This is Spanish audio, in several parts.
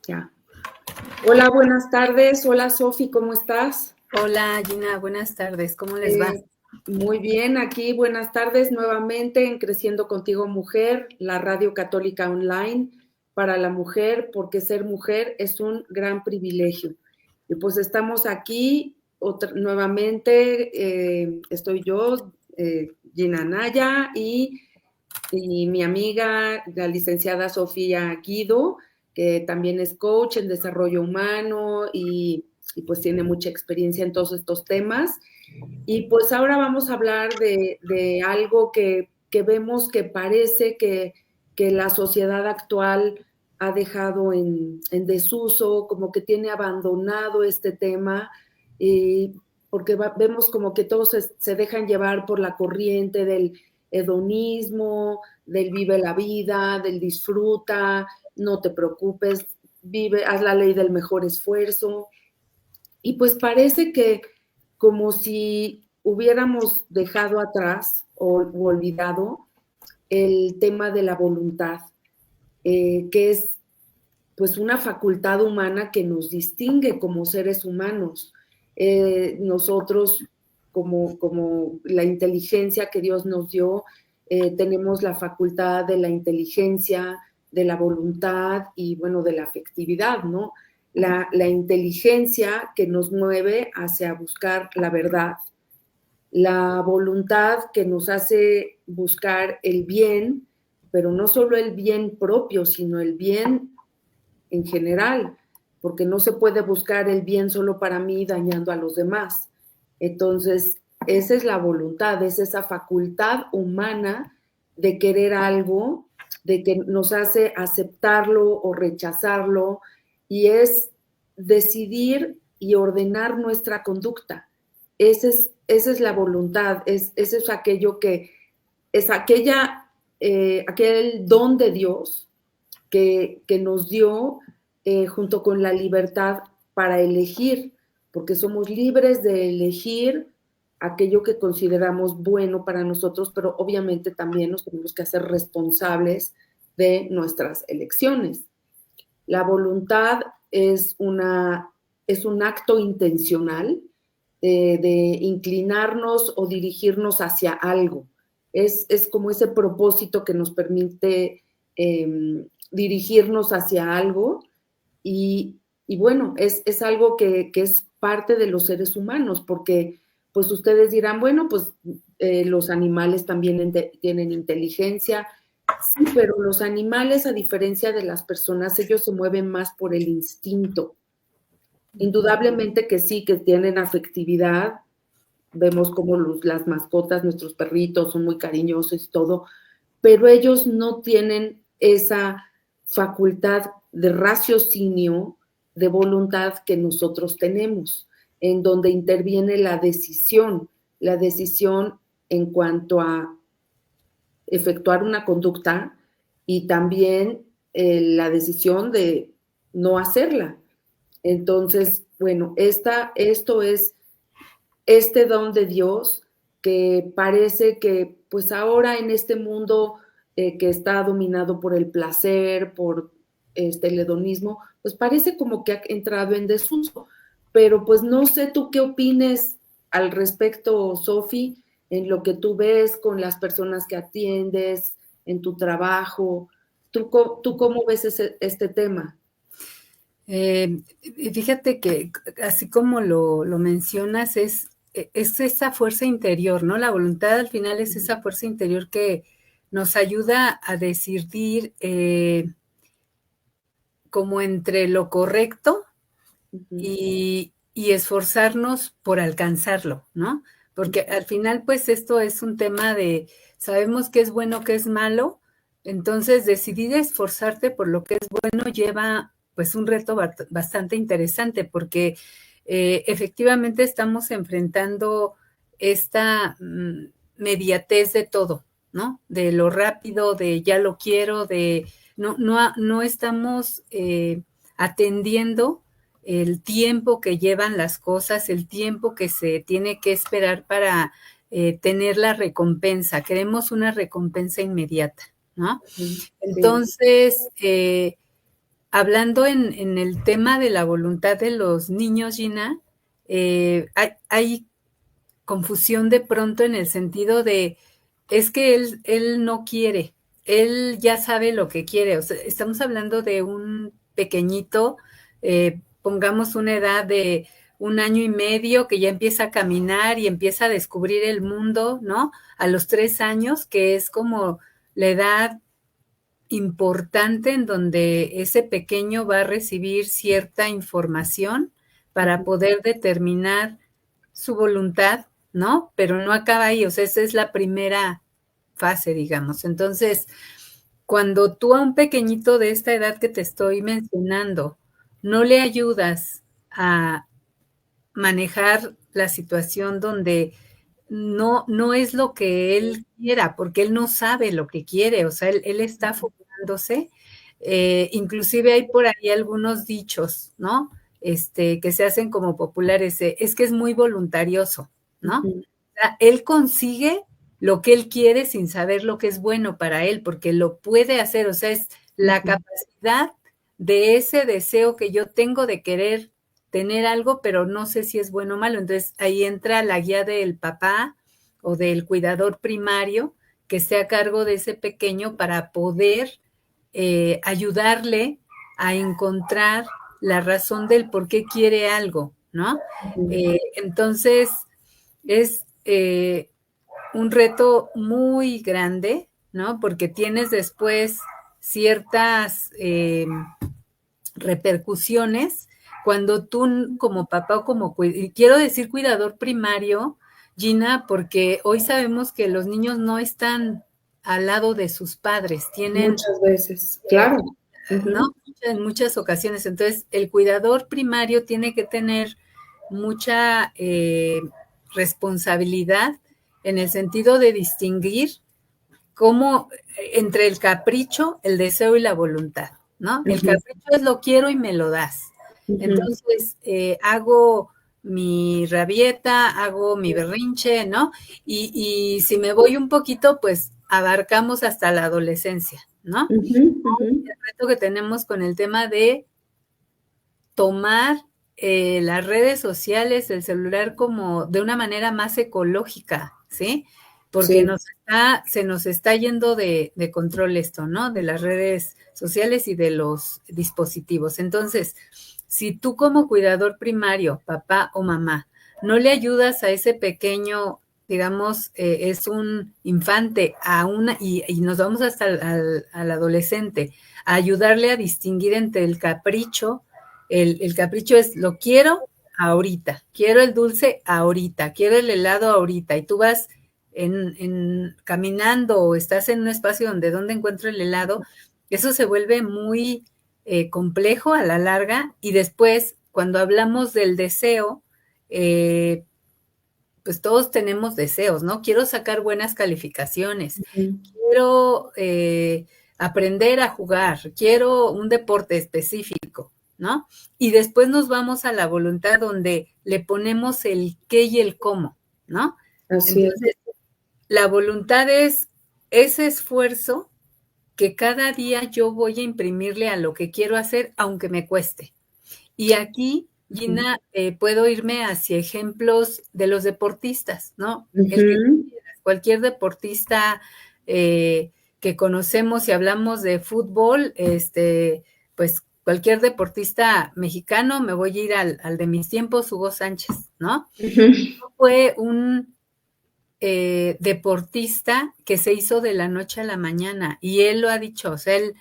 Ya. Hola, buenas tardes. Hola, Sofi, ¿cómo estás? Hola, Gina, buenas tardes. ¿Cómo les va? Muy bien, aquí buenas tardes nuevamente en Creciendo Contigo Mujer, la radio católica online para la mujer, porque ser mujer es un gran privilegio. Y pues estamos aquí nuevamente, estoy yo, Gina Naya, y mi amiga, la licenciada Sofía Guido, que también es coach en desarrollo humano y pues tiene mucha experiencia en todos estos temas. Y pues ahora vamos a hablar de algo que vemos que parece que la sociedad actual ha dejado en desuso, como que tiene abandonado este tema, porque vemos como que todos se dejan llevar por la corriente del hedonismo, del vive la vida, del disfruta, no te preocupes, vive, haz la ley del mejor esfuerzo. Y pues parece que como si hubiéramos dejado atrás o olvidado el tema de la voluntad, que es pues una facultad humana que nos distingue como seres humanos. Nosotros, como la inteligencia que Dios nos dio, tenemos la facultad de la inteligencia, de la voluntad y, bueno, de la afectividad, ¿no? La inteligencia que nos mueve hacia buscar la verdad, la voluntad que nos hace buscar el bien, pero no solo el bien propio, sino el bien en general, porque no se puede buscar el bien solo para mí dañando a los demás. Entonces, esa es la voluntad, es esa facultad humana de querer algo, de que nos hace aceptarlo o rechazarlo, y es decidir y ordenar nuestra conducta. Esa es la voluntad, ese es aquello que es aquel don de Dios que nos dio junto con la libertad para elegir, porque somos libres de elegir aquello que consideramos bueno para nosotros, pero obviamente también nos tenemos que hacer responsables de nuestras elecciones. La voluntad es un acto intencional de inclinarnos o dirigirnos hacia algo. Es como ese propósito que nos permite dirigirnos hacia algo y bueno, es algo que es parte de los seres humanos, porque pues ustedes dirán, bueno, pues los animales también tienen inteligencia. Sí, pero los animales, a diferencia de las personas, ellos se mueven más por el instinto. Indudablemente que sí, que tienen afectividad. Vemos como las mascotas, nuestros perritos, son muy cariñosos y todo, pero ellos no tienen esa facultad de raciocinio, de voluntad que nosotros tenemos, en donde interviene la decisión en cuanto a efectuar una conducta y también la decisión de no hacerla. Entonces, bueno, esto es este don de Dios que parece que pues ahora en este mundo que está dominado por el placer, por el hedonismo, pues parece como que ha entrado en desuso. Pero pues no sé tú qué opines al respecto, Sofi, en lo que tú ves con las personas que atiendes, en tu trabajo. ¿Tú cómo ves este tema? Eh, Fíjate que así como lo mencionas, es esa fuerza interior, ¿no? La voluntad al final es esa fuerza interior que nos ayuda a decidir como entre lo correcto Uh-huh. y esforzarnos por alcanzarlo, ¿no? Porque al final, pues esto es un tema de, sabemos qué es bueno, qué es malo, entonces decidir esforzarte por lo que es bueno lleva pues un reto bastante interesante porque efectivamente estamos enfrentando esta mediatez de todo, ¿no? De lo rápido, de ya lo quiero, de no estamos atendiendo el tiempo que llevan las cosas, el tiempo que se tiene que esperar para tener la recompensa. Queremos una recompensa inmediata, ¿no? Uh-huh. Sí. Entonces, hablando en el tema de la voluntad de los niños, Gina, hay confusión de pronto en el sentido de, es que él no quiere, él ya sabe lo que quiere. O sea, estamos hablando de un pequeñito, pongamos una edad de 1 año y medio, que ya empieza a caminar y empieza a descubrir el mundo, ¿no? A los 3 años, que es como la edad importante en donde ese pequeño va a recibir cierta información para poder determinar su voluntad, ¿no? Pero no acaba ahí, o sea, esa es la primera fase, digamos. Entonces, cuando tú a un pequeñito de esta edad que te estoy mencionando no le ayudas a manejar la situación donde no es lo que él quiera, porque él no sabe lo que quiere, o sea, él está formándose. Inclusive hay por ahí algunos dichos, ¿no? Que se hacen como populares, es que es muy voluntarioso, ¿no? Ujú. O sea, él consigue lo que él quiere sin saber lo que es bueno para él, porque lo puede hacer, o sea, es la Ujú. capacidad de ese deseo que yo tengo de querer tener algo, pero no sé si es bueno o malo. Entonces ahí entra la guía del papá o del cuidador primario que esté a cargo de ese pequeño para poder ayudarle a encontrar la razón del por qué quiere algo, ¿no? Ujú. Entonces es un reto muy grande, ¿no? Porque tienes después ciertas repercusiones cuando tú como papá o como, quiero decir cuidador primario, Gina, porque hoy sabemos que los niños no están al lado de sus padres, tienen, Muchas veces, claro. ¿no? Ujú. En muchas ocasiones. Entonces, el cuidador primario tiene que tener mucha responsabilidad en el sentido de distinguir cómo entre el capricho, el deseo y la voluntad, ¿no? El Ujú. capricho es lo quiero y me lo das. Ujú. Entonces, hago mi rabieta, hago mi berrinche, ¿no? Y si me voy un poquito, pues abarcamos hasta la adolescencia, ¿no? Ujú. Ujú. El reto que tenemos con el tema de tomar las redes sociales, el celular como de una manera más ecológica, ¿sí? Porque Sí. se nos está yendo de control esto, ¿no? De las redes sociales y de los dispositivos. Entonces, si tú como cuidador primario, papá o mamá, no le ayudas a ese pequeño, digamos, es un infante y nos vamos hasta al adolescente, a ayudarle a distinguir entre el capricho. El capricho es, lo quiero ahorita, quiero el dulce ahorita, quiero el helado ahorita, y tú vas caminando o estás en un espacio donde encuentro el helado, eso se vuelve muy complejo a la larga, y después, cuando hablamos del deseo, eh, pues todos tenemos deseos, ¿no? Quiero sacar buenas calificaciones, Ujú. quiero aprender a jugar, quiero un deporte específico, ¿no? Y después nos vamos a la voluntad donde le ponemos el qué y el cómo, ¿no? Así es. Entonces, la voluntad es ese esfuerzo que cada día yo voy a imprimirle a lo que quiero hacer, aunque me cueste. Y aquí, Ujú. Gina, puedo irme hacia ejemplos de los deportistas, ¿no? El que tú Ujú. quieras, cualquier deportista que conocemos, si hablamos de fútbol, pues cualquier deportista mexicano, me voy a ir al de mis tiempos, Hugo Sánchez, ¿no? Ujú. Fue un deportista que se hizo de la noche a la mañana, y él lo ha dicho, o sea, él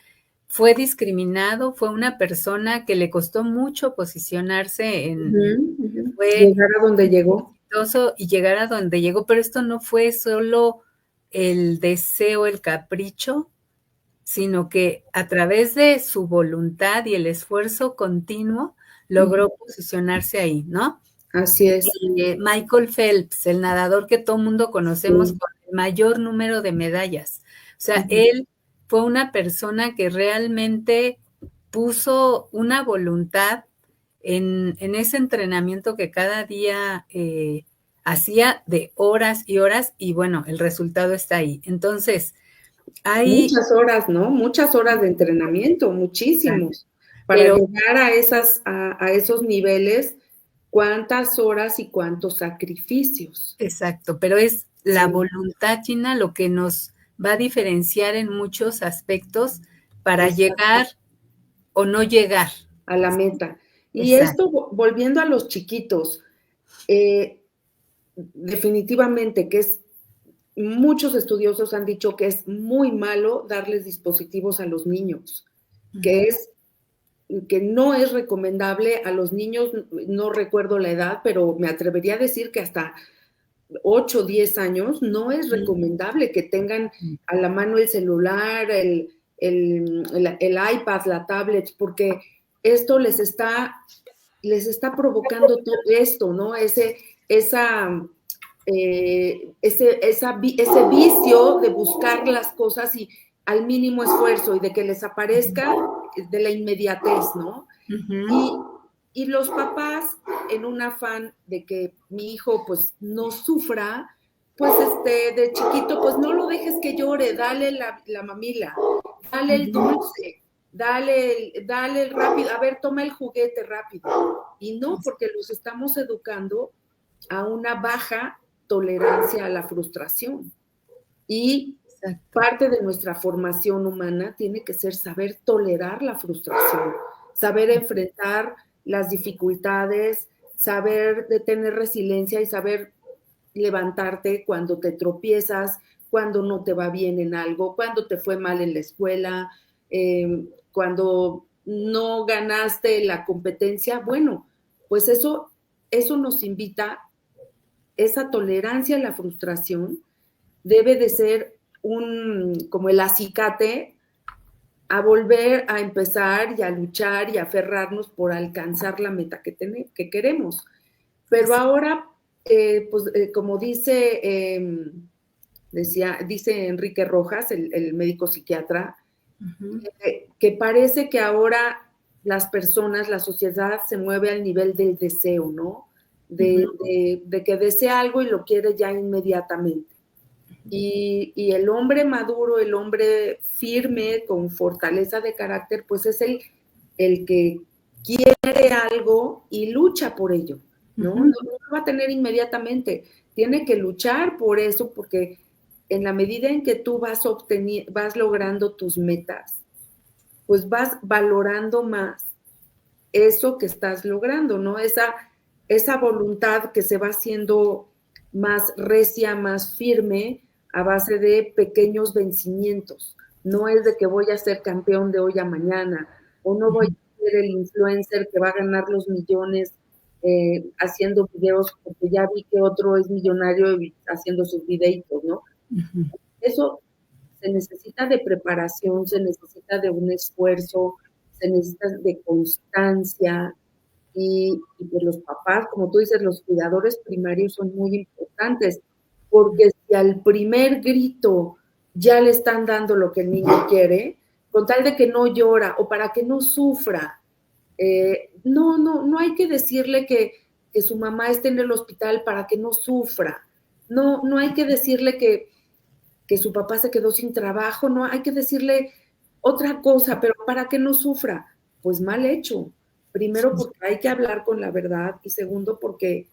fue discriminado, fue una persona que le costó mucho posicionarse Ujú. Ujú. fue Llegar a donde llegó. exitoso y llegar a donde llegó, pero esto no fue solo el deseo, el capricho, sino que a través de su voluntad y el esfuerzo continuo Ujú. logró posicionarse ahí, ¿no? Así es. Michael Phelps, el nadador que todo mundo conocemos Sí. con el mayor número de medallas. O sea, Ujú. él fue una persona que realmente puso una voluntad en ese entrenamiento que cada día hacía de horas y horas, y bueno, el resultado está ahí. Entonces, hay Muchas horas, ¿no? Muchas horas de entrenamiento, muchísimos. para llegar a esos niveles, cuántas horas y cuántos sacrificios. Exacto, pero es la Sí. voluntad, Gina, lo que nos va a diferenciar en muchos aspectos para Exacto. llegar o no llegar. A la meta. Y Exacto. esto, volviendo a los chiquitos, definitivamente que muchos estudiosos han dicho que es muy malo darles dispositivos a los niños, que no es recomendable a los niños, no recuerdo la edad, pero me atrevería a decir que hasta 8 o 10 años no es recomendable que tengan a la mano el celular, el iPad, la tablet, porque esto les está provocando todo esto, ¿no? Ese vicio de buscar las cosas y al mínimo esfuerzo y de que les aparezca de la inmediatez, ¿no? Y los papás, en un afán de que mi hijo pues no sufra, pues de chiquito, pues no lo dejes que llore, dale la mamila, dale el dulce, dale el rápido, a ver, toma el juguete rápido. Y no, porque los estamos educando a una baja tolerancia a la frustración. Y parte de nuestra formación humana tiene que ser saber tolerar la frustración, saber enfrentar las dificultades, saber de tener resiliencia y saber levantarte cuando te tropiezas, cuando no te va bien en algo, cuando te fue mal en la escuela, cuando no ganaste la competencia. Bueno, pues eso nos invita, esa tolerancia a la frustración debe de ser como el acicate a volver a empezar y a luchar y a aferrarnos por alcanzar la meta que queremos. Pero ahora, como dice Enrique Rojas, el médico psiquiatra, que parece que ahora las personas, la sociedad se mueve al nivel del deseo, ¿no? De que desea algo y lo quiere ya inmediatamente. Y el hombre maduro, el hombre firme, con fortaleza de carácter, pues es el que quiere algo y lucha por ello, ¿no? No lo va a tener inmediatamente, tiene que luchar por eso, porque en la medida en que tú vas logrando tus metas, pues vas valorando más eso que estás logrando, ¿no? Esa voluntad que se va haciendo más recia, más firme, a base de pequeños vencimientos. No es de que voy a ser campeón de hoy a mañana, o no voy a ser el influencer que va a ganar los millones haciendo videos, porque ya vi que otro es millonario haciendo sus videitos, ¿no? Eso se necesita de preparación, se necesita de un esfuerzo, se necesita de constancia, y pues los papás, como tú dices, los cuidadores primarios son muy importantes, porque si al primer grito ya le están dando lo que el niño quiere, con tal de que no llora o para que no sufra, no hay que decirle que su mamá esté en el hospital para que no sufra, no hay que decirle que su papá se quedó sin trabajo, no hay que decirle otra cosa, pero para que no sufra, pues mal hecho. Primero, porque hay que hablar con la verdad, y segundo, porque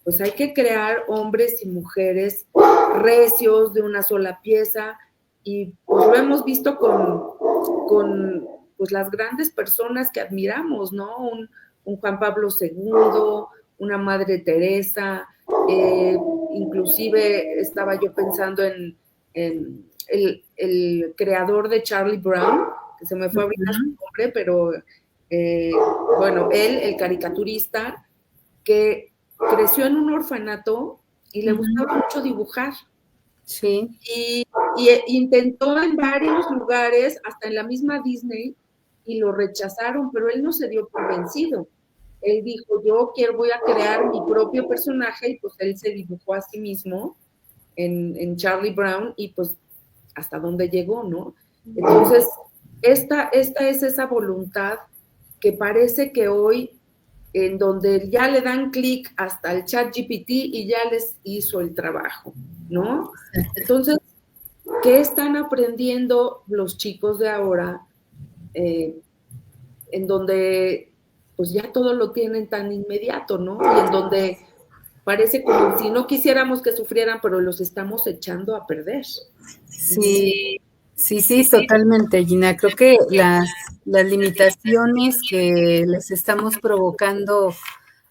pues hay que crear hombres y mujeres recios de una sola pieza, y pues lo hemos visto con pues las grandes personas que admiramos, ¿no? Un Juan Pablo II, una Madre Teresa, inclusive estaba yo pensando en el creador de Charlie Brown, que se me fue ahorita su nombre, pero bueno, él, el caricaturista, que creció en un orfanato y le gustaba mucho dibujar. Sí. Y intentó en varios lugares, hasta en la misma Disney, y lo rechazaron, pero él no se dio por vencido. Él dijo, voy a crear mi propio personaje, y pues él se dibujó a sí mismo en Charlie Brown, y pues hasta dónde llegó, ¿no? Entonces, esta es esa voluntad que parece que hoy, en donde ya le dan clic hasta el ChatGPT y ya les hizo el trabajo, ¿no? Entonces, ¿qué están aprendiendo los chicos de ahora? en donde pues ya todo lo tienen tan inmediato, ¿no? Y en donde parece como si no quisiéramos que sufrieran, pero los estamos echando a perder. Sí, sí, totalmente, Gina. Creo que las limitaciones que les estamos provocando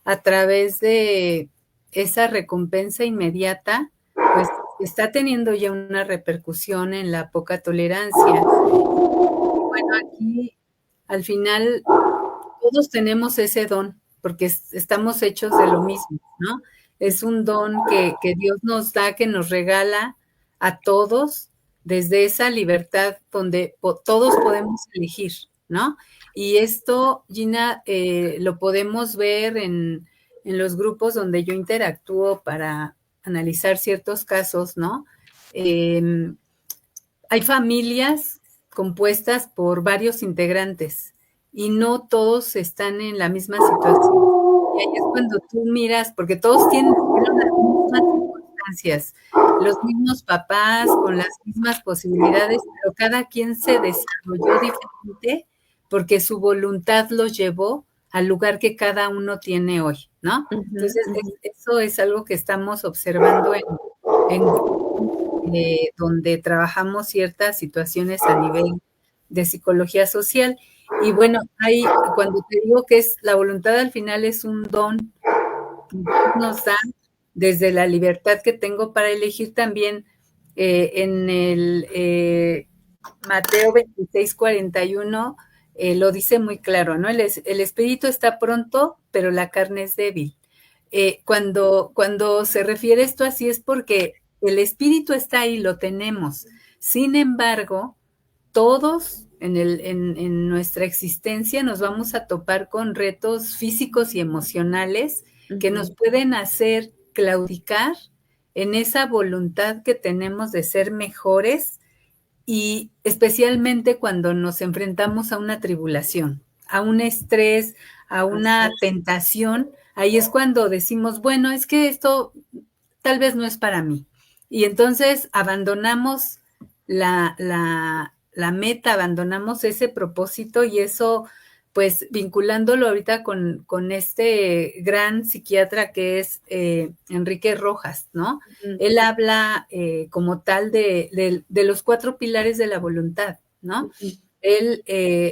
a través de esa recompensa inmediata, pues está teniendo ya una repercusión en la poca tolerancia. Bueno, aquí al final todos tenemos ese don, porque estamos hechos de lo mismo, ¿no? Es un don que Dios nos da, que nos regala a todos desde esa libertad donde todos podemos elegir, ¿no? Y esto, Gina, lo podemos ver en los grupos donde yo interactúo para analizar ciertos casos, ¿no? Hay familias compuestas por varios integrantes y no todos están en la misma situación. Y ahí es cuando tú miras, porque todos tienen las mismas circunstancias, los mismos papás con las mismas posibilidades, pero cada quien se desarrolló diferente porque su voluntad los llevó al lugar que cada uno tiene hoy, ¿no? Entonces, eso es algo que estamos observando en donde trabajamos ciertas situaciones a nivel de psicología social. Y bueno, ahí cuando te digo que es la voluntad al final es un don que Dios nos da desde la libertad que tengo para elegir también en el Mateo 26:41 lo dice muy claro, ¿no? El espíritu está pronto, pero la carne es débil. Cuando se refiere esto así es porque el espíritu está ahí, lo tenemos. Sin embargo, todos en nuestra existencia nos vamos a topar con retos físicos y emocionales que nos pueden hacer claudicar en esa voluntad que tenemos de ser mejores y especialmente cuando nos enfrentamos a una tribulación, a un estrés, a una tentación, ahí es cuando decimos, bueno, es que esto tal vez no es para mí. Y entonces abandonamos la meta, abandonamos ese propósito y eso, pues vinculándolo ahorita con este gran psiquiatra que es Enrique Rojas, ¿no? Él habla como tal de los 4 pilares de la voluntad, ¿no? Él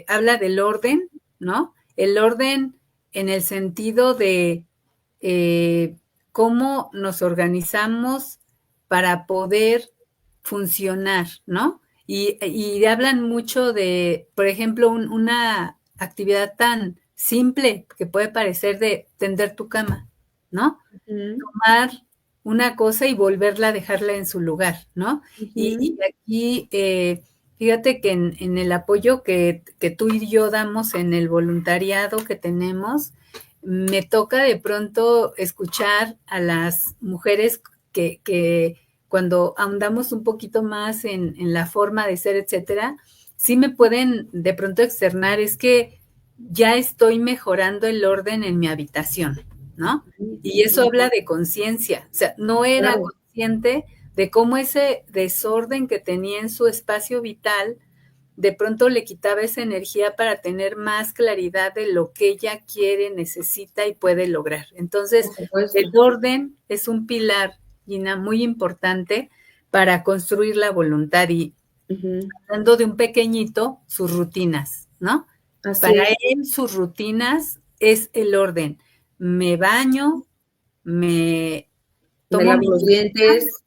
habla del orden, ¿no? El orden en el sentido de cómo nos organizamos para poder funcionar, ¿no? Y hablan mucho de, por ejemplo, una actividad tan simple que puede parecer de tender tu cama, ¿no? Tomar una cosa y volverla a dejarla en su lugar, ¿no? Y aquí, fíjate que en el apoyo que tú y yo damos en el voluntariado que tenemos, me toca de pronto escuchar a las mujeres que cuando ahondamos un poquito más en la forma de ser, etcétera, sí me pueden de pronto externar, es que ya estoy mejorando el orden en mi habitación, ¿no? Y eso habla de conciencia, o sea, no era consciente de cómo ese desorden que tenía en su espacio vital de pronto le quitaba esa energía para tener más claridad de lo que ella quiere, necesita y puede lograr. Entonces, el orden es un pilar, Gina, muy importante para construir la voluntad y hablando de un pequeñito, sus rutinas, ¿no? Para él, sus rutinas es el orden. Me baño, me tomo lavo los dientes.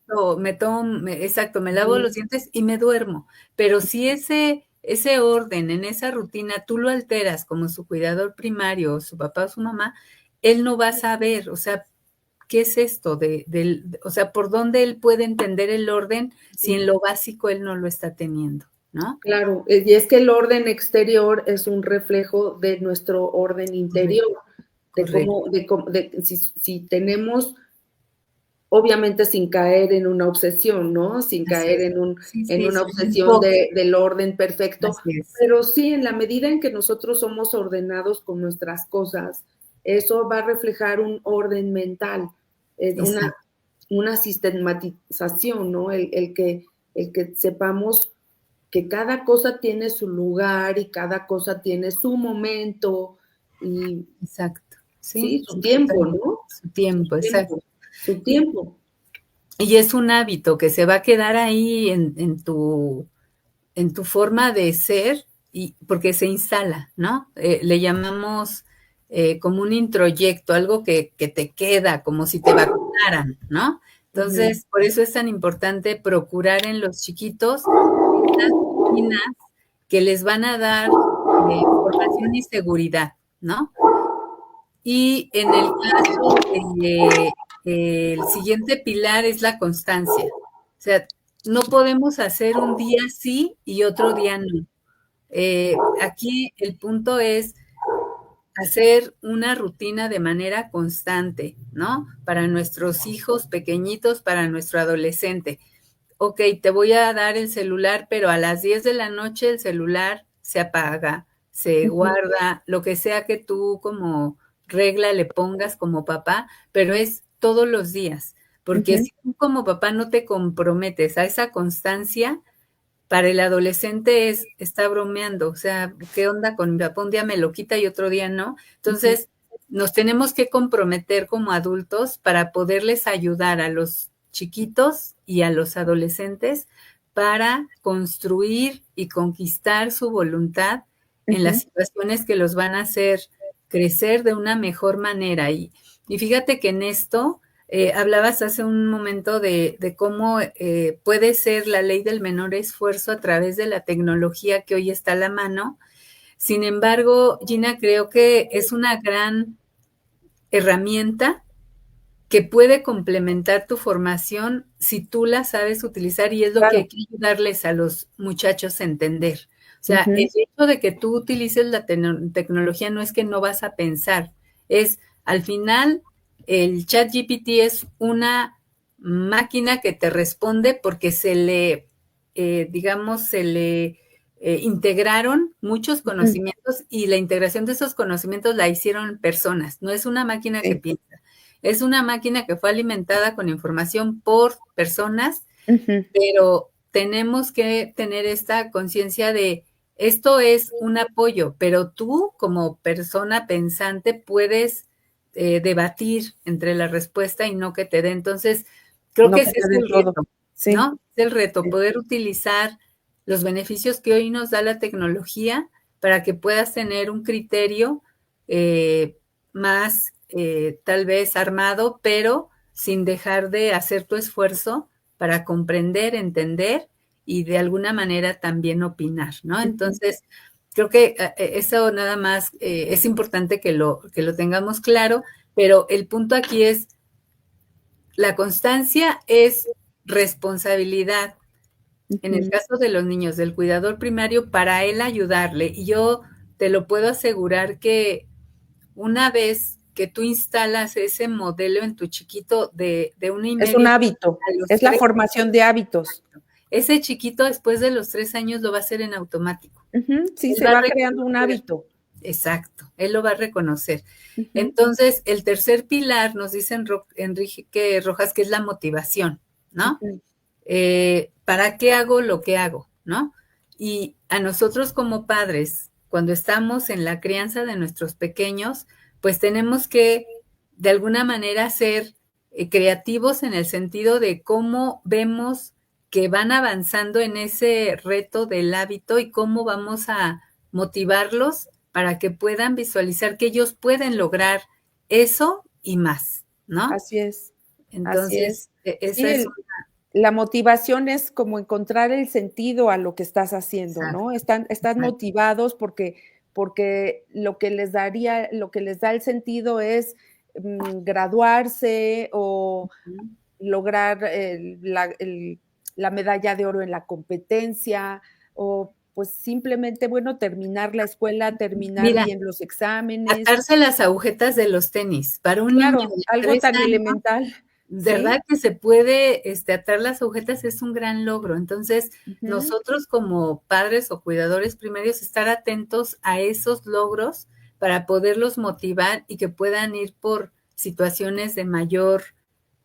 Exacto, me lavo los dientes y me duermo. Pero si ese orden en esa rutina tú lo alteras como su cuidador primario, o su papá o su mamá, él no va a saber, o sea, ¿qué es esto? O sea, ¿por dónde él puede entender el orden si en lo básico él no lo está teniendo, ¿no? Claro, y es que el orden exterior es un reflejo de nuestro orden interior, si tenemos, obviamente sin caer en una obsesión, ¿no? Sin caer en una obsesión del orden perfecto, pero sí, en la medida en que nosotros somos ordenados con nuestras cosas, eso va a reflejar un orden mental, una sistematización, ¿no? El que sepamos que cada cosa tiene su lugar y cada cosa tiene su momento y Exacto. sí, Sí, su tiempo, ¿no? su tiempo, exacto. Su tiempo. Y es un hábito que se va a quedar ahí en tu forma de ser, y porque se instala, ¿no? Le llamamos como un introyecto, algo que te queda, como si te vacunaran, ¿no? Entonces, por eso es tan importante procurar en los chiquitos estas rutinas que les van a dar formación y seguridad, ¿no? Y en el caso de el siguiente pilar es la constancia. O sea, no podemos hacer un día sí y otro día no. Aquí el punto es hacer una rutina de manera constante, ¿no? Para nuestros hijos pequeñitos, para nuestro adolescente. Ok, te voy a dar el celular, pero a las 10 de la noche el celular se apaga, se guarda, lo que sea que tú como regla le pongas como papá, pero es todos los días, porque si tú como papá no te comprometes a esa constancia, para el adolescente está bromeando, o sea, ¿qué onda con mi papá? Un día me lo quita y otro día no. Entonces, nos tenemos que comprometer como adultos para poderles ayudar a los chiquitos y a los adolescentes para construir y conquistar su voluntad en las situaciones que los van a hacer crecer de una mejor manera. Y fíjate que en esto hablabas hace un momento de cómo puede ser la ley del menor esfuerzo a través de la tecnología que hoy está a la mano. Sin embargo, Gina, creo que es una gran herramienta que puede complementar tu formación si tú la sabes utilizar, y es lo que hay que ayudarles a los muchachos a entender. O sea, el hecho de que tú utilices la tecnología no es que no vas a pensar, es al final el ChatGPT es una máquina que te responde porque digamos, se le integraron muchos conocimientos, y la integración de esos conocimientos la hicieron personas, no es una máquina que piensa. Es una máquina que fue alimentada con información por personas, pero tenemos que tener esta conciencia de esto es un apoyo, pero tú como persona pensante puedes debatir entre la respuesta y no que te dé. Entonces, creo que ese es el reto, ¿no? Es el reto, poder utilizar los beneficios que hoy nos da la tecnología para que puedas tener un criterio más tal vez armado, pero sin dejar de hacer tu esfuerzo para comprender, entender y de alguna manera también opinar, ¿no? Entonces, creo que eso nada más es importante que lo tengamos claro, pero el punto aquí es, la constancia es responsabilidad. En el caso de los niños, del cuidador primario, para él ayudarle. Y yo te lo puedo asegurar que una vez que tú instalas ese modelo en tu chiquito de una y media. Es un hábito, es la formación de hábitos. Ese chiquito después de los 3 años lo va a hacer en automático. Sí, se va creando un hábito. Exacto, él lo va a reconocer. Entonces, el tercer pilar, nos dice Enrique Rojas, que es la motivación, ¿no? ¿Para qué hago lo que hago, no? Y a nosotros como padres, cuando estamos en la crianza de nuestros pequeños, pues tenemos que, de alguna manera, ser creativos en el sentido de cómo vemos que van avanzando en ese reto del hábito y cómo vamos a motivarlos para que puedan visualizar que ellos pueden lograr eso y más, ¿no? Así es. Entonces, esa es la motivación es como encontrar el sentido a lo que estás haciendo, ¿no? Están motivados porque lo que les da el sentido es graduarse o lograr la medalla de oro en la competencia, o pues simplemente, bueno, terminar la escuela, terminar bien los exámenes. Atarse las agujetas de los tenis. Para un niño de algo 3 tan años, elemental. ¿verdad? Que se puede atar las agujetas, es un gran logro. Entonces, nosotros como padres o cuidadores primarios, estar atentos a esos logros para poderlos motivar y que puedan ir por situaciones de mayor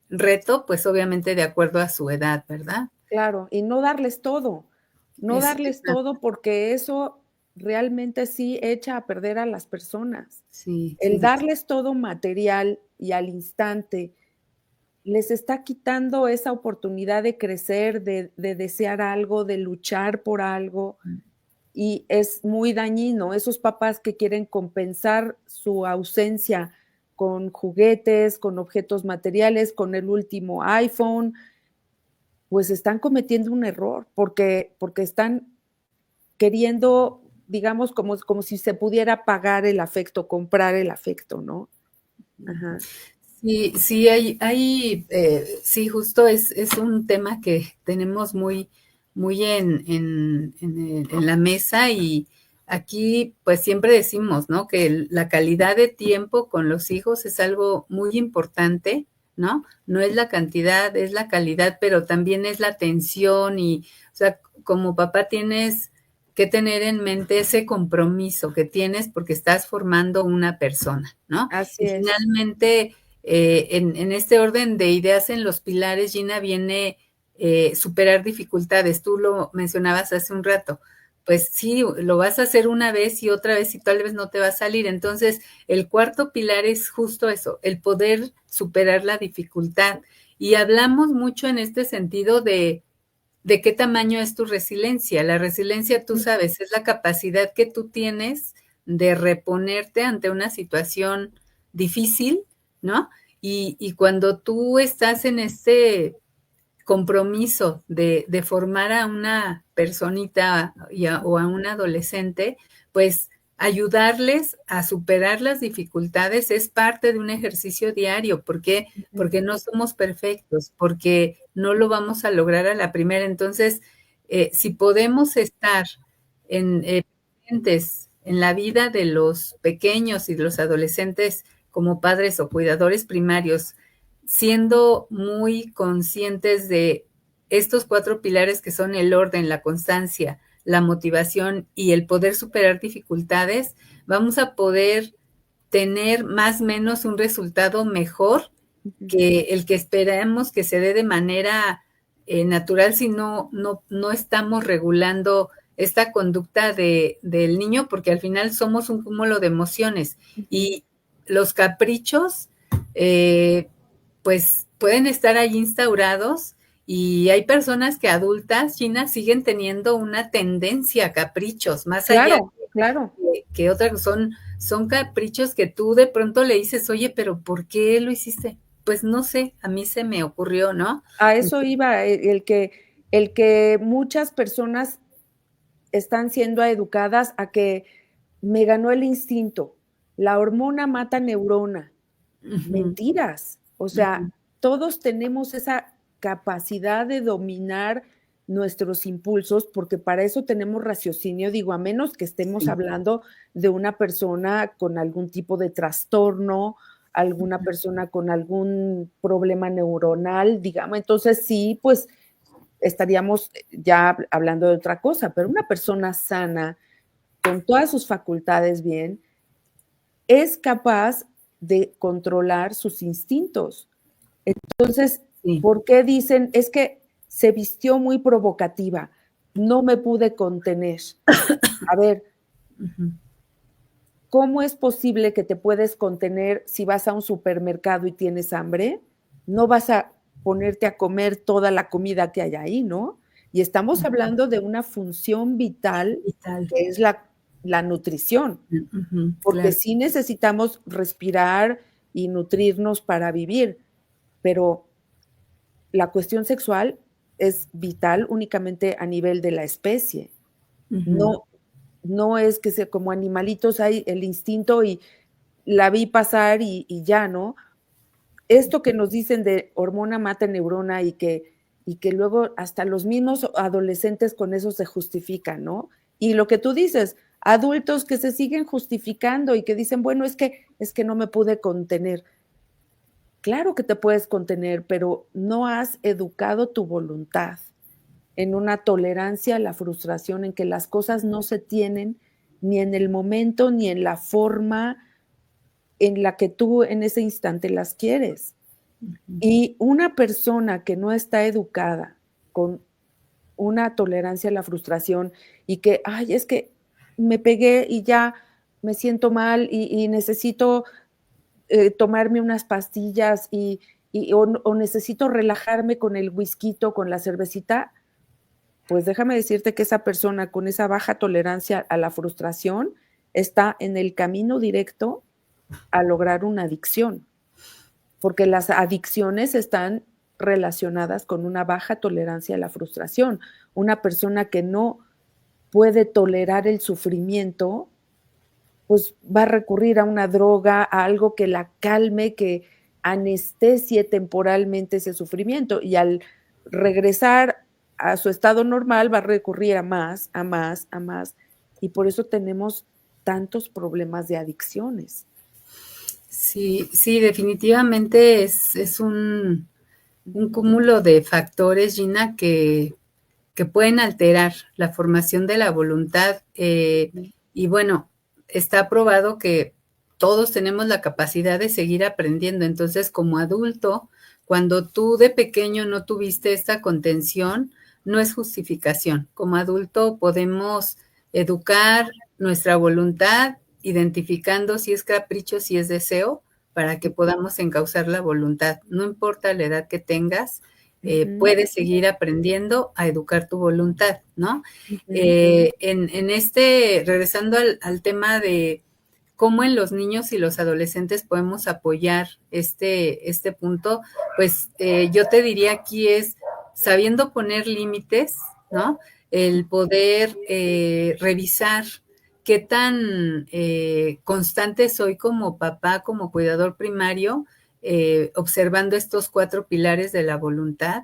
reto, pues obviamente de acuerdo a su edad, ¿verdad? Claro, y no darles todo. No darles todo, porque eso realmente sí echa a perder a las personas. Sí, El sí. darles todo material y al instante les está quitando esa oportunidad de crecer, de desear algo, de luchar por algo, y es muy dañino. Esos papás que quieren compensar su ausencia con juguetes, con objetos materiales, con el último iPhone, pues están cometiendo un error, porque están queriendo, digamos, como si se pudiera pagar el afecto, comprar el afecto, ¿no? Ajá. Sí, sí, sí, justo es un tema que tenemos muy en la mesa, y aquí pues siempre decimos, ¿no? Que la calidad de tiempo con los hijos es algo muy importante, ¿no? No es la cantidad, es la calidad, pero también es la atención y, o sea, como papá tienes que tener en mente ese compromiso que tienes porque estás formando una persona, ¿no? Así Y es. finalmente en este orden de ideas en los pilares, Gina, viene superar dificultades. Tú lo mencionabas hace un rato. Pues sí, lo vas a hacer una vez y otra vez y tal vez no te va a salir. Entonces, el cuarto pilar es justo eso, el poder superar la dificultad. Y hablamos mucho en este sentido de qué tamaño es tu resiliencia. La resiliencia, tú sabes, es la capacidad que tú tienes de reponerte ante una situación difícil, ¿no? Y cuando tú estás en este compromiso de formar a una personita o a un adolescente, pues ayudarles a superar las dificultades es parte de un ejercicio diario. ¿Por qué? Porque no somos perfectos, porque no lo vamos a lograr a la primera. Entonces, si podemos estar presentes en la vida de los pequeños y de los adolescentes como padres o cuidadores primarios, siendo muy conscientes de estos cuatro pilares que son el orden, la constancia, la motivación y el poder superar dificultades, vamos a poder tener más o menos un resultado mejor que el que esperamos que se dé de manera natural si no estamos regulando esta conducta del niño, porque al final somos un cúmulo de emociones y los caprichos pues pueden estar ahí instaurados, y hay personas que adultas, Gina, siguen teniendo una tendencia a caprichos, más allá Claro, claro. que otras son caprichos que tú de pronto le dices, oye, pero ¿por qué lo hiciste? Pues no sé, a mí se me ocurrió, ¿no? A eso iba, el que muchas personas están siendo educadas a que me ganó el instinto, la hormona mata neurona. Ujú, Mentiras. O sea, ujú, todos tenemos esa capacidad de dominar nuestros impulsos, porque para eso tenemos raciocinio, digo, a menos que estemos sí, hablando de una persona con algún tipo de trastorno, alguna persona con algún problema neuronal, digamos, entonces sí, pues estaríamos ya hablando de otra cosa, pero una persona sana, con todas sus facultades bien, es capaz de controlar sus instintos. Entonces, sí. ¿por qué dicen? Es que se vistió muy provocativa, no me pude contener. A ver, Ujú. ¿cómo es posible que te puedes contener si vas a un supermercado y tienes hambre? No vas a ponerte a comer toda la comida que hay ahí, ¿no? Y estamos hablando de una función vital Y tal. que es la nutrición, Ujú, porque claro. sí necesitamos respirar y nutrirnos para vivir, pero la cuestión sexual es vital únicamente a nivel de la especie. Ujú, No, no es que sea como animalitos hay el instinto y la vi pasar y ya, ¿no? Esto que nos dicen de hormona mata neurona y que luego hasta los mismos adolescentes con eso se justifican, ¿no? Y lo que tú dices, adultos que se siguen justificando y que dicen, bueno, es que no me pude contener. Claro que te puedes contener, pero no has educado tu voluntad en una tolerancia a la frustración, en que las cosas no se tienen ni en el momento ni en la forma en la que tú en ese instante las quieres. ujú. Y una persona que no está educada con una tolerancia a la frustración y que, ay, es que me pegué y ya me siento mal y necesito tomarme unas pastillas o necesito relajarme con el whisky, con la cervecita, pues déjame decirte que esa persona con esa baja tolerancia a la frustración está en el camino directo a lograr una adicción, porque las adicciones están relacionadas con una baja tolerancia a la frustración. Una persona que no puede tolerar el sufrimiento, pues va a recurrir a una droga, a algo que la calme, que anestesie temporalmente ese sufrimiento, y al regresar a su estado normal va a recurrir a más, a más, a más, y por eso tenemos tantos problemas de adicciones. Sí, sí, definitivamente es un cúmulo de factores, Gina, que pueden alterar la formación de la voluntad. Y bueno, está probado que todos tenemos la capacidad de seguir aprendiendo. Entonces, como adulto, cuando tú de pequeño no tuviste esta contención, no es justificación. Como adulto podemos educar nuestra voluntad, identificando si es capricho, si es deseo, para que podamos encauzar la voluntad. No importa la edad que tengas, puedes seguir aprendiendo a educar tu voluntad, ¿no? En regresando al tema de cómo en los niños y los adolescentes podemos apoyar este punto, pues yo te diría aquí es sabiendo poner límites, ¿no? El poder revisar qué tan constante soy como papá, como cuidador primario, observando estos 4 pilares de la voluntad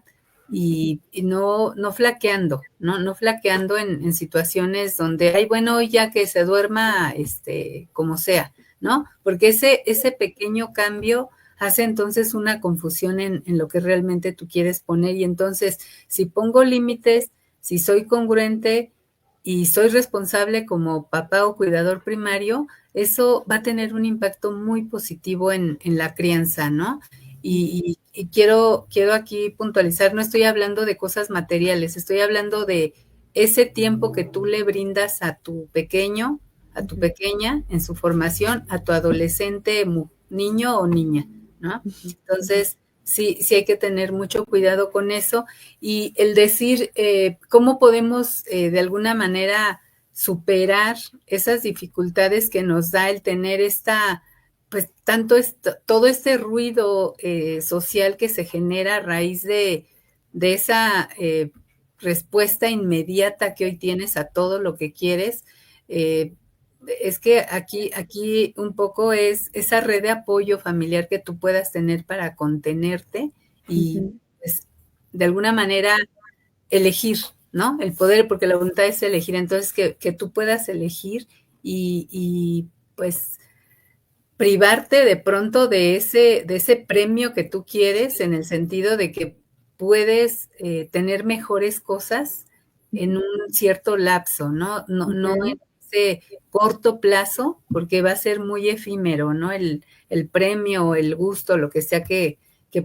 y no flaqueando, no flaqueando en situaciones donde, ay, bueno, ya que se duerma, como sea, ¿no? Porque ese pequeño cambio hace entonces una confusión en lo que realmente tú quieres poner. Y entonces, si pongo límites, si soy congruente y soy responsable como papá o cuidador primario, eso va a tener un impacto muy positivo en la crianza, ¿no? Y quiero aquí puntualizar, no estoy hablando de cosas materiales, estoy hablando de ese tiempo que tú le brindas a tu pequeño, a tu pequeña en su formación, a tu adolescente niño o niña, ¿no? Entonces, sí hay que tener mucho cuidado con eso y el decir cómo podemos de alguna manera superar esas dificultades que nos da el tener pues todo este ruido social que se genera a raíz de esa respuesta inmediata que hoy tienes a todo lo que quieres. Es que aquí un poco es esa red de apoyo familiar que tú puedas tener para contenerte y pues, de alguna manera elegir, ¿no? El poder, porque la voluntad es elegir, entonces que tú puedas elegir y pues privarte de pronto de ese premio que tú quieres, en el sentido de que puedes tener mejores cosas en un cierto lapso, ¿no? No en ese corto plazo, porque va a ser muy efímero, ¿no? El premio, el gusto, lo que sea que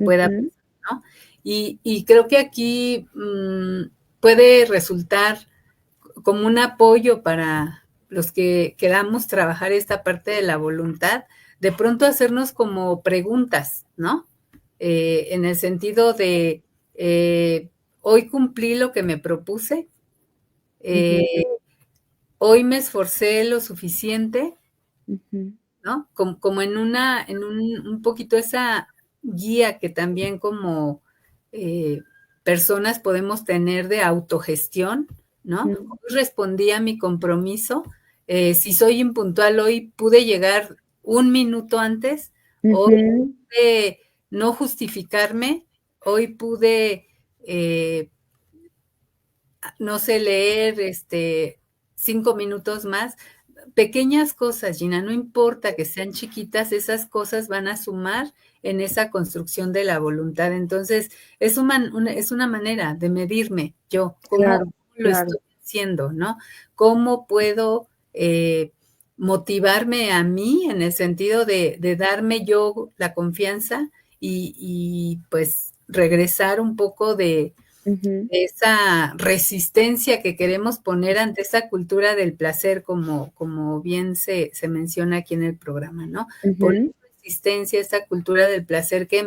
pueda pasar, ¿no? Y creo que aquí puede resultar como un apoyo para los que queramos trabajar esta parte de la voluntad, de pronto hacernos como preguntas, ¿no? En el sentido de, hoy cumplí lo que me propuse, hoy me esforcé lo suficiente, ¿no? Como en un poquito esa guía que también como personas podemos tener de autogestión, ¿no? Hoy respondí a mi compromiso, si soy impuntual hoy pude llegar 1 minuto antes, hoy pude no justificarme, hoy pude, no sé, leer 5 minutos más. Pequeñas cosas, Gina, no importa que sean chiquitas, esas cosas van a sumar en esa construcción de la voluntad. Entonces, es una manera de medirme yo, cómo lo estoy haciendo, ¿no? ¿Cómo puedo motivarme a mí en el sentido de darme yo la confianza y pues regresar un poco de esa resistencia que queremos poner ante esa cultura del placer, como bien se menciona aquí en el programa, ¿no? Poner resistencia a esa cultura del placer que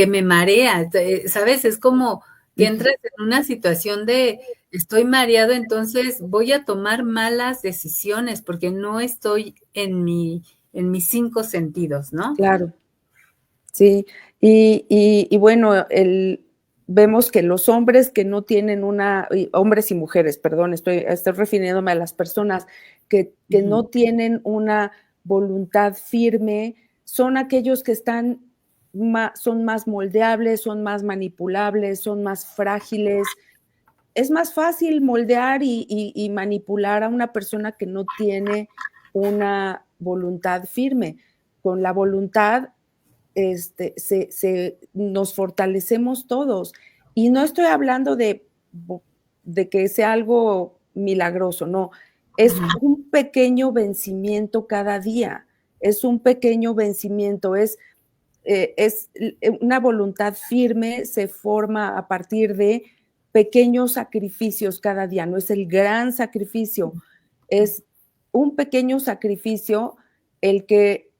me marea, ¿sabes? Es como que entras en una situación de estoy mareado, entonces voy a tomar malas decisiones porque no estoy en mis 5 sentidos, ¿no? Claro, sí. Y bueno, vemos que los hombres que no tienen hombres y mujeres, perdón, estoy refiriéndome a las personas que no tienen una voluntad firme, son aquellos que son más moldeables, son más manipulables, son más frágiles. Es más fácil moldear y manipular a una persona que no tiene una voluntad firme. Con la voluntad nos fortalecemos todos. Y no estoy hablando de que sea algo milagroso, no. Es un pequeño vencimiento cada día. Es un pequeño vencimiento. Es una voluntad firme, se forma a partir de pequeños sacrificios cada día. No es el gran sacrificio, es un pequeño sacrificio el que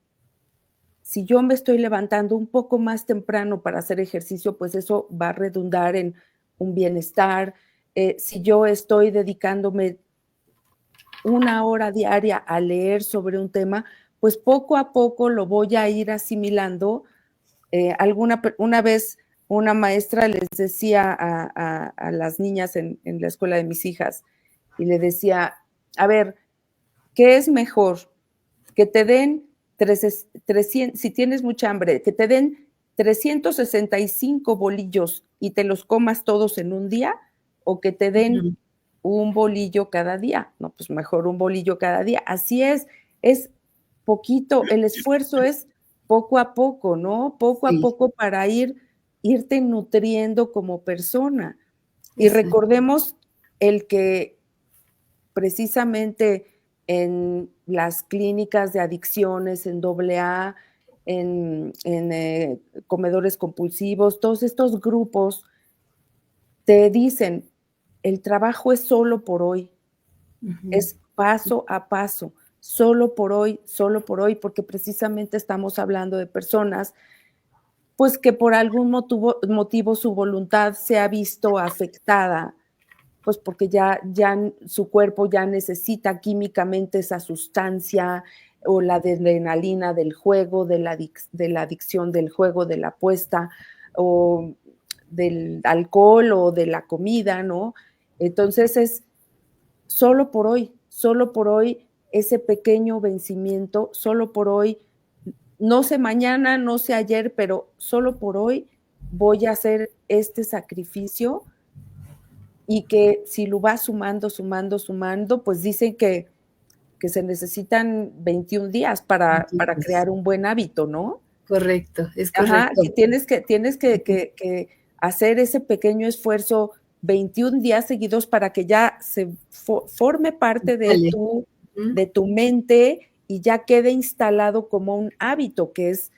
si yo me estoy levantando un poco más temprano para hacer ejercicio, pues eso va a redundar en un bienestar. Si yo estoy dedicándome 1 hora diaria a leer sobre un tema, pues poco a poco lo voy a ir asimilando. Una vez una maestra les decía a las niñas en la escuela de mis hijas, y le decía, a ver, ¿qué es mejor? Que te den 300, si tienes mucha hambre, que te den 365 bolillos y te los comas todos en un día, o que te den un bolillo cada día. No, pues mejor un bolillo cada día. Así es poquito, el esfuerzo es poco a poco, ¿no? Poco a poco para irte nutriendo como persona. Y recordemos el que precisamente en las clínicas de adicciones, en AA, en comedores compulsivos, todos estos grupos te dicen, el trabajo es solo por hoy, es paso a paso, solo por hoy, porque precisamente estamos hablando de personas pues que por algún motivo su voluntad se ha visto afectada, pues porque ya su cuerpo ya necesita químicamente esa sustancia o la adrenalina del juego, de la adicción del juego, de la apuesta o del alcohol o de la comida, ¿no? Entonces es solo por hoy ese pequeño vencimiento, solo por hoy, no sé mañana, no sé ayer, pero solo por hoy voy a hacer este sacrificio. Y que si lo vas sumando, pues dicen que se necesitan 21 días para crear un buen hábito, ¿no? Correcto, es correcto. Ajá, que tienes que hacer ese pequeño esfuerzo 21 días seguidos para que ya se forme parte de tu mente y ya quede instalado como un hábito, que es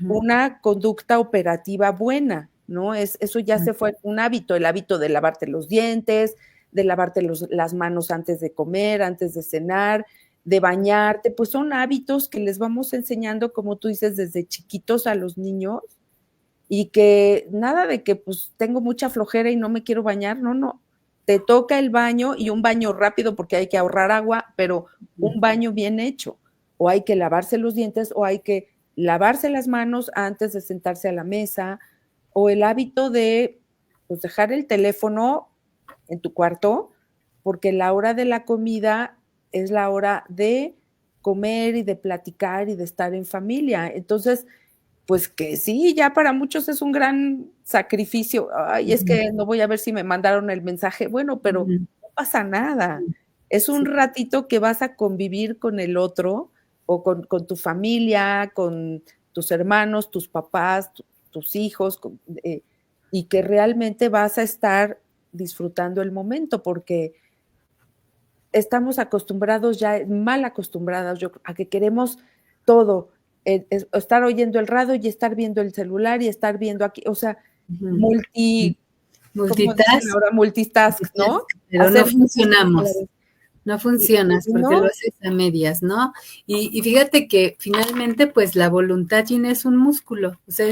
una conducta operativa buena, ¿no? Eso ya se fue un hábito, el hábito de lavarte los dientes, de lavarte las manos antes de comer, antes de cenar, de bañarte, pues son hábitos que les vamos enseñando, como tú dices, desde chiquitos a los niños, y que nada de que pues tengo mucha flojera y no me quiero bañar, no, te toca el baño y un baño rápido porque hay que ahorrar agua, pero un baño bien hecho, o hay que lavarse los dientes, o hay que lavarse las manos antes de sentarse a la mesa, o el hábito de pues, dejar el teléfono en tu cuarto, porque la hora de la comida es la hora de comer y de platicar y de estar en familia. Entonces, pues que sí, ya para muchos es un gran sacrificio. Ay, es que no voy a ver si me mandaron el mensaje. Bueno, pero no pasa nada. Es un ratito que vas a convivir con el otro o con tu familia, con tus hermanos, tus papás, tus hijos, y que realmente vas a estar disfrutando el momento, porque estamos acostumbrados ya, mal acostumbrados a que queremos todo, estar oyendo el radio y estar viendo el celular y estar viendo aquí, o sea, como dicen multitask, ahora, multitask, ¿no? pero Hacer no funcionamos. No funcionas porque ¿no? lo haces a medias, ¿no? Y fíjate que finalmente, pues la voluntad, Gina, es un músculo. O sea,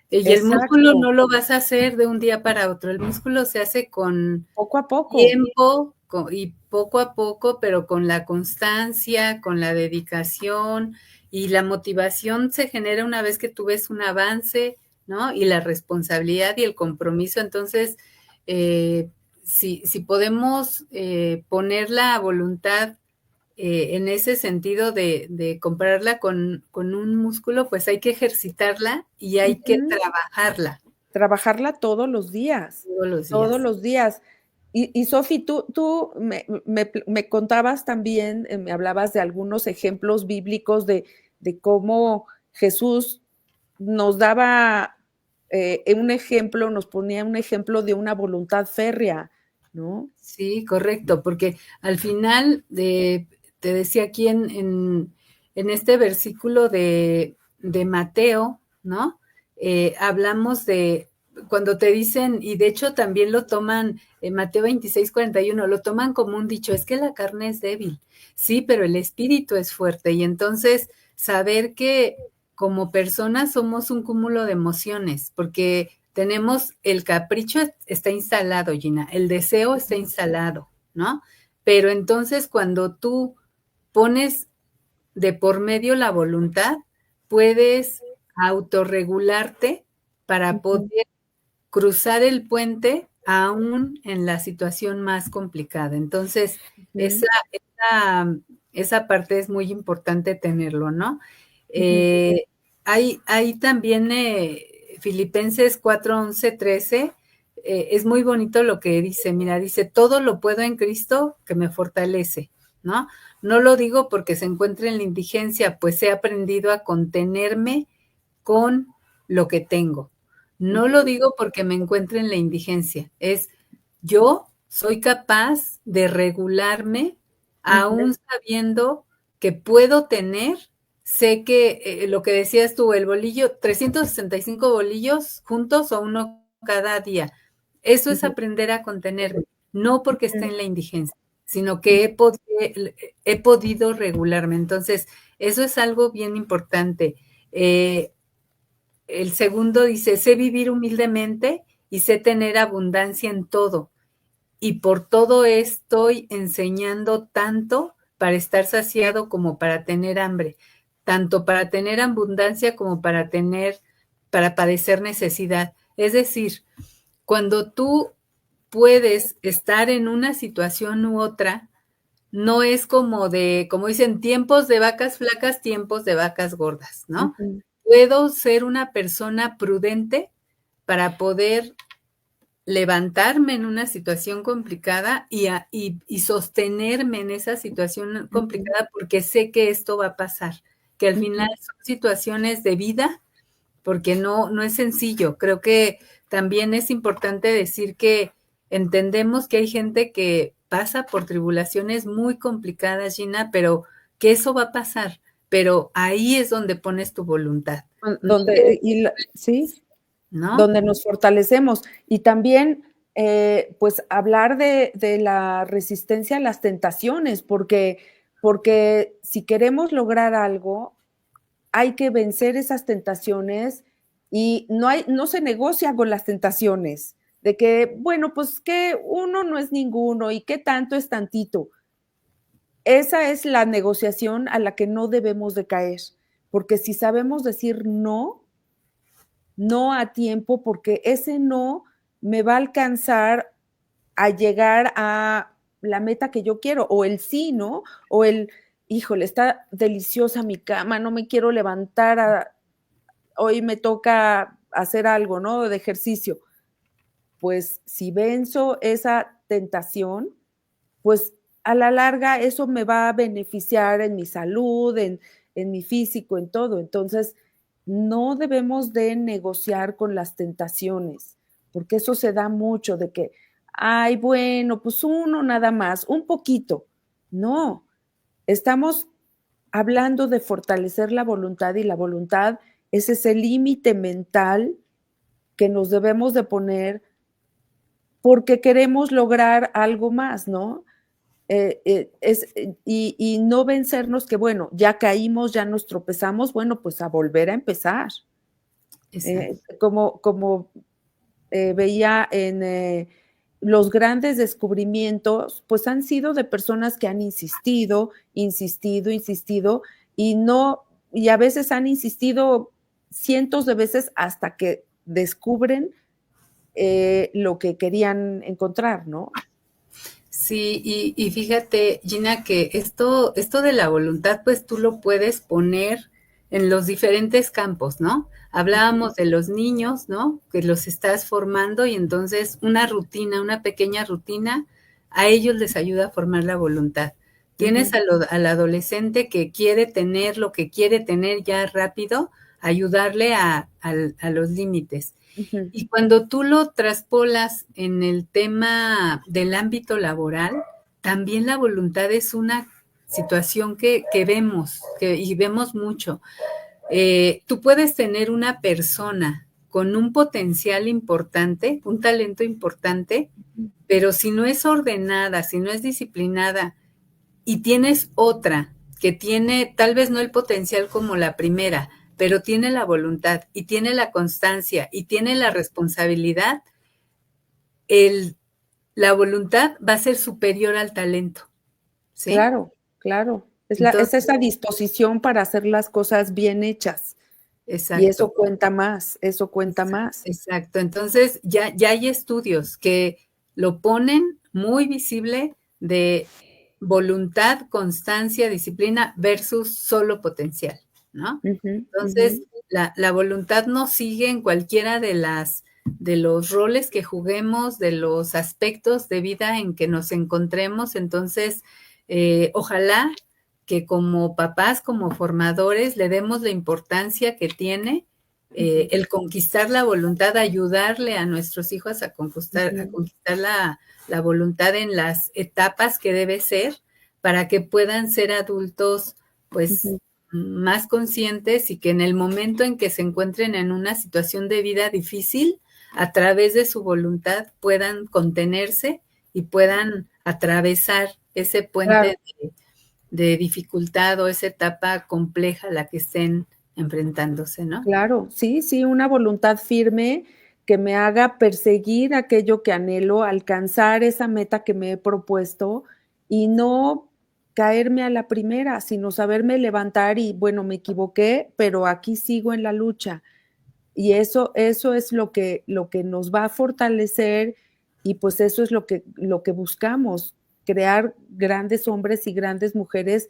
y el músculo Exacto. no lo vas a hacer de un día para otro. El músculo se hace con Poco a poco. tiempo y poco a poco, pero con la constancia, con la dedicación y la motivación se genera una vez que tú ves un avance, ¿no? Y la responsabilidad y el compromiso. Entonces, si podemos poner la voluntad en ese sentido de compararla con un músculo, pues hay que ejercitarla y hay que trabajarla Trabajarla todos los días, todos los todos días. los días. Y Sofi, tú me contabas también, me hablabas de algunos ejemplos bíblicos de cómo Jesús nos daba un ejemplo, nos ponía un ejemplo de una voluntad férrea, ¿no? Sí, correcto, porque al final te decía aquí en este versículo de Mateo, ¿no? Hablamos de cuando te dicen, y de hecho también lo toman en Mateo 26:41, lo toman como un dicho, es que la carne es débil, sí, pero el espíritu es fuerte. Y entonces saber que como personas somos un cúmulo de emociones, porque tenemos el capricho está instalado, Gina, el deseo está instalado, ¿no? Pero entonces cuando tú pones de por medio la voluntad, puedes autorregularte para poder cruzar el puente aún en la situación más complicada. Entonces, esa, esa parte es muy importante tenerlo, ¿no? Eh, hay también Filipenses 4:11-13, es muy bonito lo que dice, mira, dice, todo lo puedo en Cristo que me fortalece, ¿no? No lo digo porque se encuentre en la indigencia, pues he aprendido a contenerme con lo que tengo. No lo digo porque me encuentre en la indigencia, es yo soy capaz de regularme aún sabiendo que puedo tener, sé que lo que decías tú, el bolillo, 365 bolillos juntos o uno cada día. Eso es aprender a contenerme, no porque esté en la indigencia, sino que he podido regularme. Entonces, eso es algo bien importante. El segundo dice, sé vivir humildemente y sé tener abundancia en todo. Y por todo estoy enseñando tanto para estar saciado como para tener hambre, tanto para tener abundancia como para padecer necesidad. Es decir, cuando tú puedes estar en una situación u otra, no es como dicen, tiempos de vacas flacas, tiempos de vacas gordas, ¿no? Puedo ser una persona prudente para poder levantarme en una situación complicada y sostenerme en esa situación complicada porque sé que esto va a pasar, que al final son situaciones de vida, porque no es sencillo. Creo que también es importante decir que entendemos que hay gente que pasa por tribulaciones muy complicadas, Gina, pero que eso va a pasar. Pero ahí es donde pones tu voluntad. Sí, ¿No? donde nos fortalecemos. Y también, pues, hablar de la resistencia a las tentaciones, porque si queremos lograr algo, hay que vencer esas tentaciones y no se negocia con las tentaciones, de que, bueno, pues que uno no es ninguno y que tanto es tantito. Esa es la negociación a la que no debemos de caer, porque si sabemos decir no, no a tiempo, porque ese no me va a alcanzar a llegar a la meta que yo quiero, o el sí, ¿no? O el, híjole, está deliciosa mi cama, no me quiero levantar, hoy me toca hacer algo, ¿no? De ejercicio. Pues si venzo esa tentación, pues a la larga eso me va a beneficiar en mi salud, en mi físico, en todo. Entonces, no debemos de negociar con las tentaciones, porque eso se da mucho de que, ay, bueno, pues uno nada más, un poquito. No, estamos hablando de fortalecer la voluntad y la voluntad es ese límite mental que nos debemos de poner porque queremos lograr algo más, ¿no? Y no vencernos que, bueno, ya caímos, ya nos tropezamos, bueno, pues a volver a empezar. Como veía en los grandes descubrimientos, pues han sido de personas que han insistido, insistido, insistido, y a veces han insistido cientos de veces hasta que descubren lo que querían encontrar, ¿no? Sí, y fíjate, Gina, que esto de la voluntad, pues tú lo puedes poner en los diferentes campos, ¿no? Hablábamos de los niños, ¿no? Que los estás formando y entonces una rutina, una pequeña rutina, a ellos les ayuda a formar la voluntad. Tienes al adolescente que quiere tener lo que quiere tener ya rápido, ayudarle a los límites. Y cuando tú lo traspolas en el tema del ámbito laboral, también la voluntad es una situación que vemos, y vemos mucho. Tú puedes tener una persona con un potencial importante, un talento importante, pero si no es ordenada, si no es disciplinada, y tienes otra que tiene tal vez no el potencial como la primera, pero tiene la voluntad y tiene la constancia y tiene la responsabilidad, la voluntad va a ser superior al talento. ¿Sí? Claro, claro. Es esa disposición para hacer las cosas bien hechas. Exacto. Y eso cuenta más, eso cuenta más. Exacto. Entonces, ya hay estudios que lo ponen muy visible de voluntad, constancia, disciplina versus solo potencial, ¿no? Entonces, la voluntad nos sigue en cualquiera de los roles que juguemos, de los aspectos de vida en que nos encontremos. Entonces, ojalá que como papás, como formadores, le demos la importancia que tiene el conquistar la voluntad, ayudarle a nuestros hijos a conquistar la voluntad en las etapas que debe ser para que puedan ser adultos, pues, más conscientes y que en el momento en que se encuentren en una situación de vida difícil, a través de su voluntad puedan contenerse y puedan atravesar ese puente de dificultad o esa etapa compleja a la que estén enfrentándose, ¿no? Claro, sí, sí, una voluntad firme que me haga perseguir aquello que anhelo, alcanzar esa meta que me he propuesto y no caerme a la primera, sino saberme levantar y, bueno, me equivoqué, pero aquí sigo en la lucha. Y eso es lo que nos va a fortalecer y pues eso es lo que buscamos, crear grandes hombres y grandes mujeres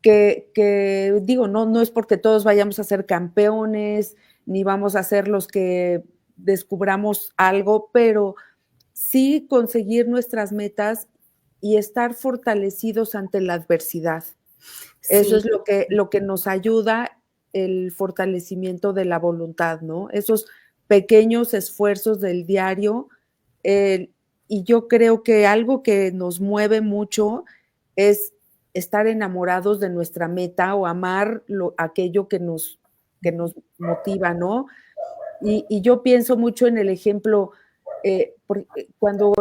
que digo, no es porque todos vayamos a ser campeones, ni vamos a ser los que descubramos algo, pero sí conseguir nuestras metas y estar fortalecidos ante la adversidad. Eso es lo que nos ayuda el fortalecimiento de la voluntad, ¿no? Esos pequeños esfuerzos del diario, y yo creo que algo que nos mueve mucho es estar enamorados de nuestra meta o amar aquello que nos motiva, ¿no? Y yo pienso mucho en el ejemplo, cuando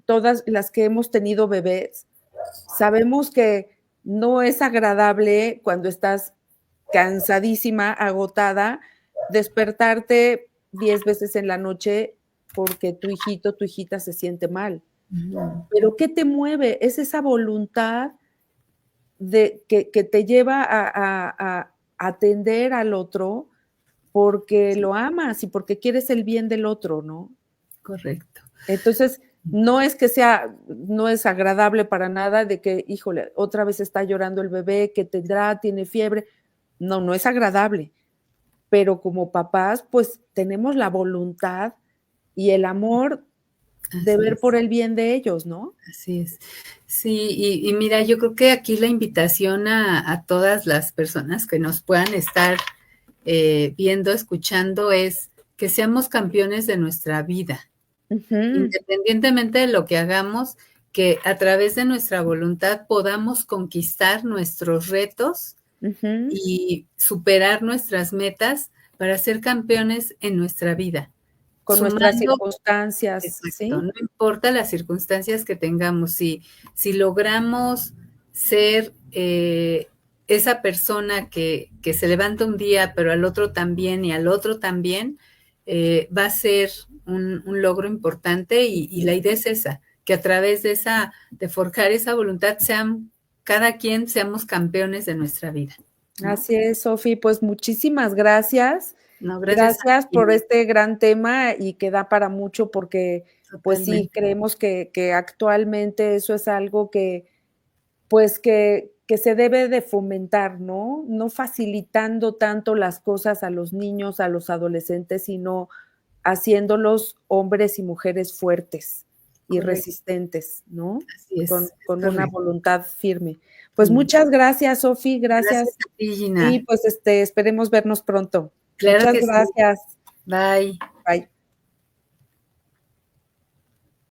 todas las que hemos tenido bebés, sabemos que no es agradable cuando estás cansadísima, agotada, despertarte 10 veces en la noche porque tu hijito, tu hijita se siente mal. Pero ¿qué te mueve? Es esa voluntad de que te lleva a atender al otro porque lo amas y porque quieres el bien del otro, ¿no? Correcto. Entonces, no es agradable para nada de que, híjole, otra vez está llorando el bebé, que tiene fiebre. No es agradable. Pero como papás, pues tenemos la voluntad y el amor de ver por el bien de ellos, ¿no? Así es. Sí, y mira, yo creo que aquí la invitación a todas las personas que nos puedan estar viendo, escuchando, es que seamos campeones de nuestra vida. Independientemente de lo que hagamos, que a través de nuestra voluntad podamos conquistar nuestros retos y superar nuestras metas para ser campeones en nuestra vida. con nuestras circunstancias. Exacto, ¿sí? No importa las circunstancias que tengamos, si logramos ser esa persona que se levanta un día, pero al otro también y al otro también, va a ser un logro importante y la idea es esa, que a través de forjar esa voluntad, cada quien seamos campeones de nuestra vida, ¿no? Así es, Sofi, pues muchísimas gracias. No, Gracias por este gran tema y que da para mucho porque, pues sí, creemos que actualmente eso es algo que, pues que se debe de fomentar, ¿no? No facilitando tanto las cosas a los niños, a los adolescentes, sino haciéndolos hombres y mujeres fuertes y resistentes, ¿no? Así es, con una voluntad firme. Pues muchas gracias, Sofi, gracias. Gracias a ti, Gina. Y pues esperemos vernos pronto. Claro Muchas que gracias. Sí. Bye. Bye.